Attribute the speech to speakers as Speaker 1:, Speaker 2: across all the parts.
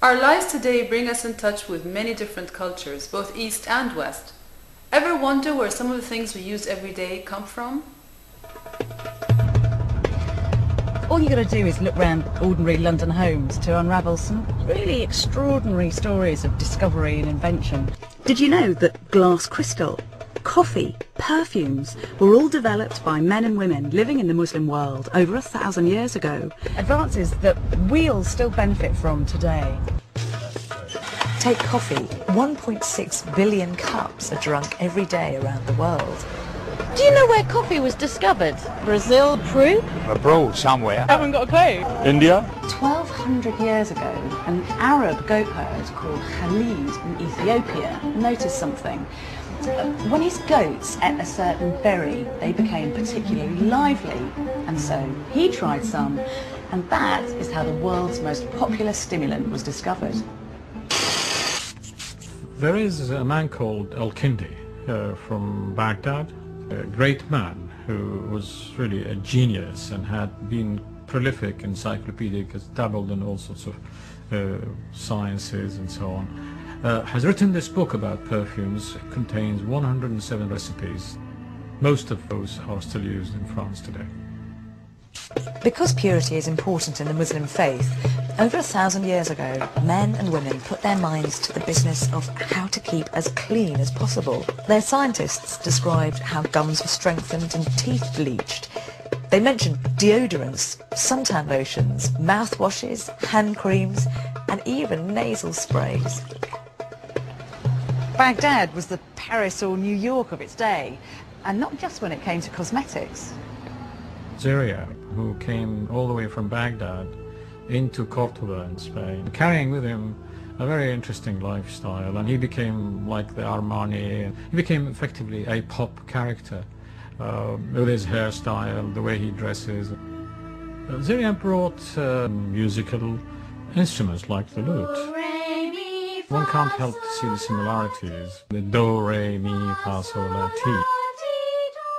Speaker 1: Our lives today bring us in touch with many different cultures, both East and West. Ever wonder where some of the things we use every day come from?
Speaker 2: All you got to do is look round ordinary London homes to unravel some really extraordinary stories of discovery and invention. Did you know that glass crystal, coffee, perfumes were all developed by men and women living in the Muslim world over 1,000 years ago? Advances that we all still benefit from today.
Speaker 3: Take coffee. 1.6 billion cups are drunk every day around the world.
Speaker 4: Do you know where coffee was discovered? Brazil, Peru?
Speaker 5: Abroad somewhere.
Speaker 4: Haven't got a clue.
Speaker 5: India?
Speaker 2: 1,200 years ago, an Arab goat herd called Khalid in Ethiopia noticed something. When his goats ate a certain berry, they became particularly lively, and so he tried some, and that is how the world's most popular stimulant was discovered.
Speaker 6: There is a man called Al-Kindi from Baghdad, a great man who was really a genius and had been prolific encyclopedic, has dabbled in all sorts of sciences and so on. Has written this book about perfumes. It contains 107 recipes. Most of those are still used in France today.
Speaker 3: Because purity is important in the Muslim faith, over 1,000 years ago, men and women put their minds to the business of how to keep as clean as possible. Their scientists described how gums were strengthened and teeth bleached. They mentioned deodorants, suntan lotions, mouthwashes, hand creams, and even nasal sprays.
Speaker 2: Baghdad was the Paris or New York of its day, and not just when it came to cosmetics.
Speaker 6: Zaria, who came all the way from Baghdad into Cordoba in Spain, carrying with him a very interesting lifestyle, and he became like the Armani. He became effectively a pop character with his hairstyle, the way he dresses. Zaria brought musical instruments like the lute. One can't help to see the similarities. The do, re, mi, fa, sol, la, ti.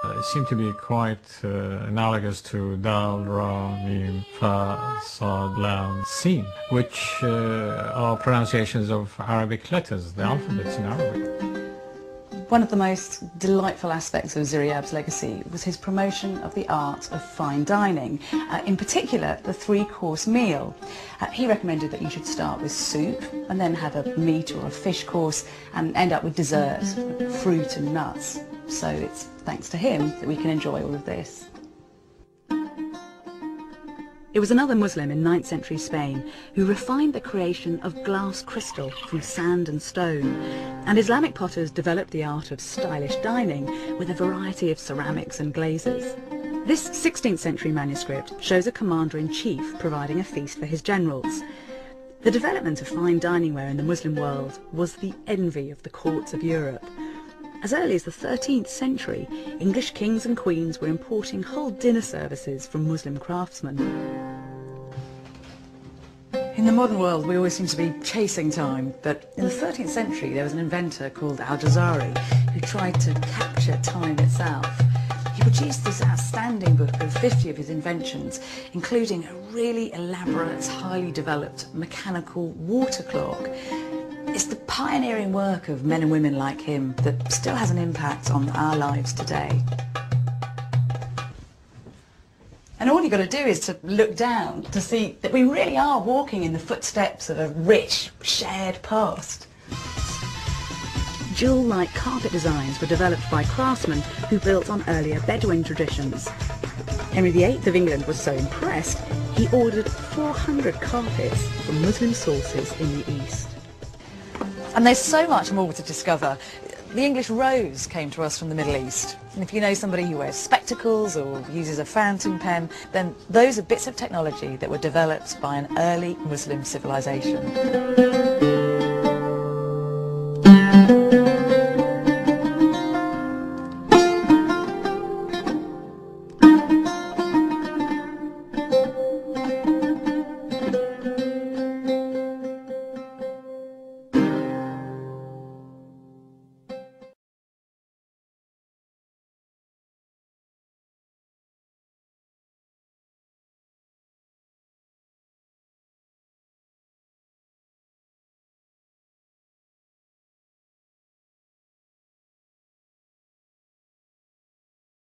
Speaker 6: It seemed to be quite analogous to dal, ra, mi, fa, sol, la, sin, which are pronunciations of Arabic letters, the alphabets in Arabic.
Speaker 2: One of the most delightful aspects of Ziryab's legacy was his promotion of the art of fine dining, in particular the three-course meal. He recommended that you should start with soup and then have a meat or a fish course and end up with dessert, fruit and nuts. So it's thanks to him that we can enjoy all of this. It was another Muslim in 9th century Spain who refined the creation of glass crystal from sand and stone, and Islamic potters developed the art of stylish dining with a variety of ceramics and glazes. This 16th century manuscript shows a commander-in-chief providing a feast for his generals. The development of fine dining ware in the Muslim world was the envy of the courts of Europe. As early as the 13th century, English kings and queens were importing whole dinner services from Muslim craftsmen. In the modern world, we always seem to be chasing time, but in the 13th century there was an inventor called Al-Jazari who tried to capture time itself. He produced this outstanding book of 50 of his inventions, including a really elaborate, highly developed mechanical water clock. It's the pioneering work of men and women like him that still has an impact on our lives today. And all you've got to do is to look down to see that we really are walking in the footsteps of a rich, shared past. Jewel-like carpet designs were developed by craftsmen who built on earlier Bedouin traditions. Henry VIII of England was so impressed, he ordered 400 carpets from Muslim sources in the East. And there's so much more to discover. The English rose came to us from the Middle East. And if you know somebody who wears spectacles or uses a fountain pen, then those are bits of technology that were developed by an early Muslim civilization.